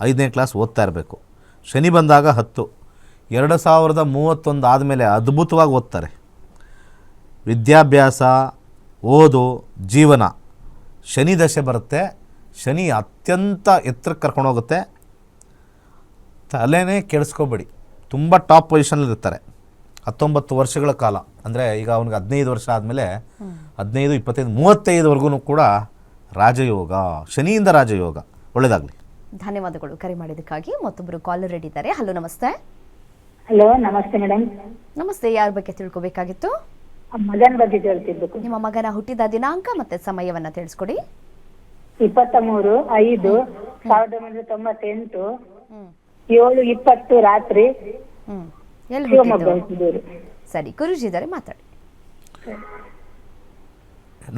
5ನೇ ಕ್ಲಾಸ್ ಓದ್ತಾ ಇರಬೇಕು. ಶನಿ ಬಂದಾಗ 10. 2031 ಆದಮೇಲೆ ಅದ್ಭುತವಾಗಿ ಓದ್ತಾರೆ. ವಿದ್ಯಾಭ್ಯಾಸ, ಓದು, ಜೀವನ. ಶನಿ ದಶೆ ಬರುತ್ತೆ. ಶನಿ ಅತ್ಯಂತ ಎತ್ತರಕ್ಕೆ ಕರ್ಕೊಂಡೋಗುತ್ತೆ. ತಲೆನೇ ಕೆಡಿಸ್ಕೋಬೇಡಿ, ತುಂಬ ಟಾಪ್ ಪೊಸಿಷನಲ್ಲಿ ಇರ್ತಾರೆ 19 ವರ್ಷಗಳ ಕಾಲ. ಅಂದರೆ ಈಗ ಅವ್ನಿಗೆ 15 ವರ್ಷ ಆದಮೇಲೆ 15, 25, 35ವರೆಗೂ ಕೂಡ ರಾಜಯೋಗ, ಶನಿಯಿಂದ ರಾಜಯೋಗ. ಒಳ್ಳೆಯದಾಗಲಿ. ಧನ್ಯವಾದಗಳು ಕರೆ ಮಾಡಿದ್ದಕ್ಕಾಗಿ. ಮತ್ತೊಬ್ಬರು ಕಾಲರ್ ರೆಡಿ ಇದ್ದಾರೆ. ಹಲೋ, ನಮಸ್ತೆ. ಹಲೋ, ನಮಸ್ತೆ ಮೇಡಮ್. ನಮಸ್ತೆ. ಯಾರ ಬಗ್ಗೆ ತಿಳ್ಕೊಬೇಕಾಗಿತ್ತು? ಮಗನ ಬಗ್ಗೆ ಕೇಳ್ತಿರ್ಬೇಕು. ನಿಮ್ಮ ಮಗನ ಹುಟ್ಟಿದ ದಿನಾಂಕ ಮತ್ತೆ ಸಮಯವನ್ನ ತಿಳಿಸ್ಕೊಡಿ. 23/5/1998, 7:20 ರಾತ್ರಿ, ಎಲ್ಲಿ ಶಿವಮೊಗ್ಗ ಹುಟ್ಟಿದ್ದು? ಹುಟ್ಟಿದವರು. ಸರಿ, ಗುರುಜಿ ಇದ್ದಾರೆ, ಮಾತಾಡಿ.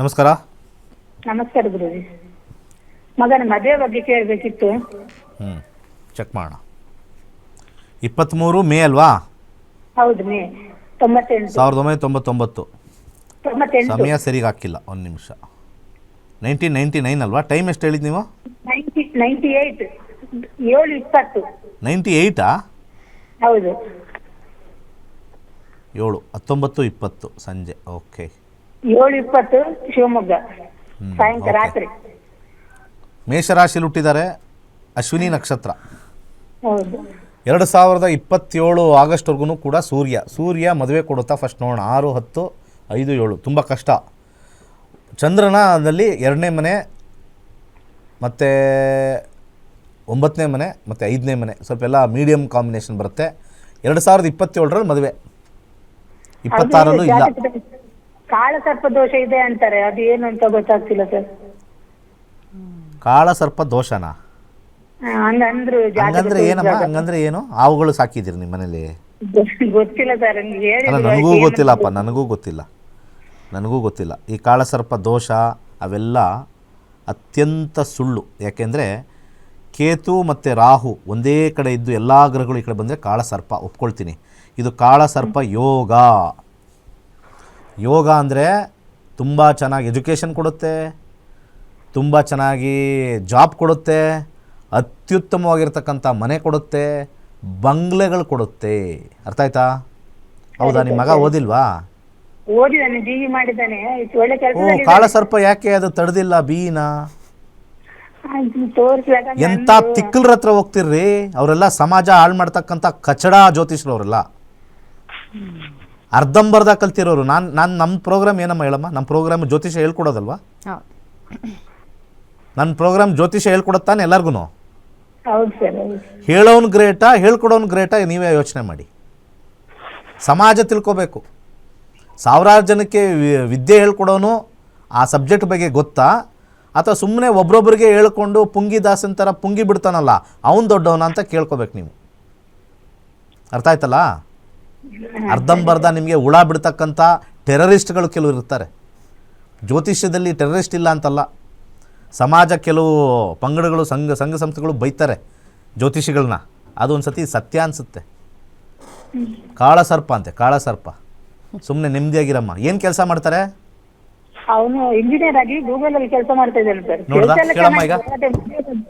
ನಮಸ್ಕಾರ. ನಮಸ್ಕಾರ ಗುರುಜಿ. ಮಗನ ಮದುವೆ ಬಗ್ಗೆ ಕೇಳಬೇಕಿತ್ತು. ಚೆಕ್ ಮಾಡೋಣ. 23 ಮೇ ಅಲ್ವಾ? ಹೌದು, ಮೇ 98. 1999. 98. ಸಮಯ ಸರಿಗೆ ಹಾಕಿಲ್ಲ, ಒಂದು ನಿಮಿಷ. 1999 ಅಲ್ವಾ? ಟೈಮ್ ಎಷ್ಟು ಹೇಳಿದ್ದು ನೀವು? 98, 7:20. 98ಆ? ಹೌದು. 19:20 ಸಂಜೆ. ಓಕೆ. 7:20 ಶಿವಮೊಗ್ಗ, ಸಾಯಂಕಾಲ, ಓಕೆ. ರಾತ್ರಿ. ಮೇಷರಾಶಿಲಿ ಹುಟ್ಟಿದ್ದಾರೆ, ಅಶ್ವಿನಿ ನಕ್ಷತ್ರ. ಹೌದು. 2027 ಆಗಸ್ಟ್ವರೆಗೂ ಕೂಡ ಸೂರ್ಯ ಮದುವೆ ಕೊಡುತ್ತಾ? ಫಸ್ಟ್ ನೋಡೋಣ. 6, 10, 5, 7 ತುಂಬ ಕಷ್ಟ. ಚಂದ್ರನಲ್ಲಿ 2ನೇ ಮನೆ ಮತ್ತು 9ನೇ ಮನೆ ಮತ್ತು 5ನೇ ಮನೆ ಸ್ವಲ್ಪ ಎಲ್ಲ ಮೀಡಿಯಮ್ ಕಾಂಬಿನೇಷನ್ ಬರುತ್ತೆ. 2027ರಲ್ಲಿ ಮದುವೆ, 26ರಲ್ಲೂ ಇಲ್ಲ. ಕಾಳ ಸರ್ಪ ದೋಷ ಇದೆ ಅಂತಾರೆ, ಅದು ಏನು ಅಂತ ಗೊತ್ತಾಗ್ತಿಲ್ಲ ಸರ್. ಕಾಳ ಸರ್ಪ ದೋಷನಾ? ಹಂಗಂದ್ರು ಹಂಗಂದ್ರೆ ಏನಮ್ಮ? ಹಂಗಂದ್ರೆ ಏನು? ಹಾವುಗಳು ಸಾಕಿದ್ದೀರಿ ನಿಮ್ಮ ಮನೇಲಿ? ಗೊತ್ತಿಲ್ಲ ಸರ್, ಹಂಗೆ ಅಲ್ಲ, ನನಗೂ ಗೊತ್ತಿಲ್ಲಪ್ಪ, ನನಗೂ ಗೊತ್ತಿಲ್ಲ. ಈ ಕಾಳಸರ್ಪ ದೋಷ ಅವೆಲ್ಲ ಅತ್ಯಂತ ಸುಳ್ಳು. ಯಾಕೆಂದರೆ ಕೇತು ಮತ್ತು ರಾಹು ಒಂದೇ ಕಡೆ ಇದ್ದು ಎಲ್ಲ ಗ್ರಹಗಳು ಈ ಕಡೆ ಬಂದರೆ ಕಾಳಸರ್ಪ, ಒಪ್ಕೊಳ್ತೀನಿ. ಇದು ಕಾಳಸರ್ಪ ಯೋಗ. ಯೋಗ ಅಂದರೆ ತುಂಬ ಚೆನ್ನಾಗಿ ಎಜುಕೇಷನ್ ಕೊಡುತ್ತೆ, ತುಂಬ ಚೆನ್ನಾಗಿ ಜಾಬ್ ಕೊಡುತ್ತೆ, ಅತ್ಯುತ್ತಮವಾಗಿರ್ತಕ್ಕಂಥ ಮನೆ ಕೊಡುತ್ತೆ, ಬಂಗ್ಲೆಗಳು ಕೊಡುತ್ತೆ. ಅರ್ಥ ಆಯ್ತಾ? ಹೌದಾ? ನಿಮ್ಮ ಮಗ ಓದಿಲ್ವಾ? ಓದಿದ್ದಾನೆ, ಡಿವಿ ಮಾಡಿದ್ದಾನೆ, ಒಳ್ಳೆ ಕೆಲಸ. ಕಾಳಸರ್ಪ ಯಾಕೆ ಅದು ತಡೆದಿಲ್ಲ ಬಿನ? ತೋರಿಸಿದಾಗ ಎಂಥ ತಿಕ್ಕಲ್ರ ಹತ್ರ ಹೋಗ್ತಿರ್ರಿ? ಅವರೆಲ್ಲ ಸಮಾಜ ಹಾಳು ಮಾಡ್ತಕ್ಕಂಥ ಕಚಡ ಜ್ಯೋತಿಷ್ರು ಅವರೆಲ್ಲ, ಅರ್ಧಂಬರ್ಧ ಕಲ್ತಿರೋರು. ನಮ್ಮ ಪ್ರೋಗ್ರಾಮ್ ಏನಮ್ಮ ಹೇಳಮ್ಮ? ನಮ್ಮ ಪ್ರೋಗ್ರಾಮ್ ಜ್ಯೋತಿಷ ಹೇಳ್ಕೊಡೋದಲ್ವಾ? ನನ್ನ ಪ್ರೋಗ್ರಾಮ್ ಜ್ಯೋತಿಷ ಹೇಳ್ಕೊಡತ್ತಾನೆ ಎಲ್ಲರಿಗೂ. ಹೌದು ಸರ್. ಹೇಳೋನು ಗ್ರೇಟಾ, ಹೇಳ್ಕೊಡೋನು ಗ್ರೇಟಾ? ನೀವೇ ಯೋಚನೆ ಮಾಡಿ. ಸಮಾಜ ತಿಳ್ಕೋಬೇಕು. ಸಾವಿರಾರು ಜನಕ್ಕೆ ವಿದ್ಯೆ ಹೇಳ್ಕೊಡೋನು ಆ ಸಬ್ಜೆಕ್ಟ್ ಬಗ್ಗೆ ಗೊತ್ತಾ, ಅಥವಾ ಸುಮ್ಮನೆ ಒಬ್ರೊಬ್ರಿಗೆ ಹೇಳ್ಕೊಂಡು ಪುಂಗಿದಾಸನ್ ಥರ ಪುಂಗಿ ಬಿಡ್ತಾನಲ್ಲ ಅವನು ದೊಡ್ಡವನ ಅಂತ ಕೇಳ್ಕೊಬೇಕು ನೀವು. ಅರ್ಥ ಆಯ್ತಲ್ಲ? ಅರ್ಧಂಬರ್ಧ ನಿಮಗೆ ಹುಳ ಬಿಡ್ತಕ್ಕಂಥ ಟೆರರಿಸ್ಟ್ಗಳು ಕೆಲವರು ಇರ್ತಾರೆ. ಜ್ಯೋತಿಷ್ಯದಲ್ಲಿ ಟೆರರಿಸ್ಟ್ ಇಲ್ಲ ಅಂತಲ್ಲ, ಸಮಾಜ ಕೆಲವು ಪಂಗಡಗಳು, ಸಂಘ ಸಂಸ್ಥೆಗಳು ಬೈತಾರೆ ಜ್ಯೋತಿಷಿಗಳನ್ನ. ಅದೊಂದು ಸತಿ ಸತ್ಯ ಅನಿಸುತ್ತೆ. ಕಾಳಸರ್ಪ ಅಂತೆ, ಕಾಳಸರ್ಪ. ಸುಮ್ಮನೆ ನೆಮ್ಮದಿಯಾಗಿರಮ್ಮ. ಏನು ಕೆಲಸ ಮಾಡ್ತಾರೆ? ಅವನು ಇಂಜಿನಿಯರ್ ಆಗಿ ಗೂಗಲ್ ಅಲ್ಲಿ ಕೆಲಸ ಮಾಡ್ತಾ ಇದ್ದಾನೆ ಸರ್. ನೋಡ್ದಾ?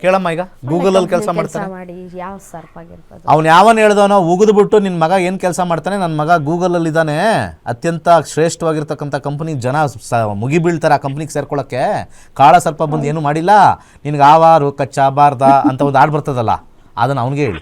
ಕೇಳಮ್ಮ ಈಗ ಗೂಗಲಲ್ಲಿ ಕೆಲಸ ಮಾಡ್ತಾನೆ. ಯಾವ ಸರ್ಪ ಆಗಿರ್ಬೋದು? ಅವ್ನು ಯಾವನು ಹೇಳ್ದವನೋ ಉಗಿದ್ಬಿಟ್ಟು ನಿನ್ನ ಮಗ ಏನು ಕೆಲಸ ಮಾಡ್ತಾನೆ, ನನ್ನ ಮಗ ಗೂಗಲಲ್ಲಿ ಇದ್ದಾನೆ, ಅತ್ಯಂತ ಶ್ರೇಷ್ಠವಾಗಿರ್ತಕ್ಕಂಥ ಕಂಪ್ನಿ, ಜನ ಮುಗಿ ಬೀಳ್ತಾರೆ ಆ ಕಂಪ್ನಿಗೆ ಸೇರ್ಕೊಳ್ಳೋಕ್ಕೆ. ಕಾಳ ಸರ್ಪ ಬಂದು ಏನೂ ಮಾಡಿಲ್ಲ, ನಿನಗೆ ಆವಾರು ಕಚ್ಚ ಬಾರ್ದ ಅಂತ ಒಂದು ಹಾಡು ಬರ್ತದಲ್ಲ, ಅದನ್ನು ಅವನಿಗೆ ಹೇಳಿ.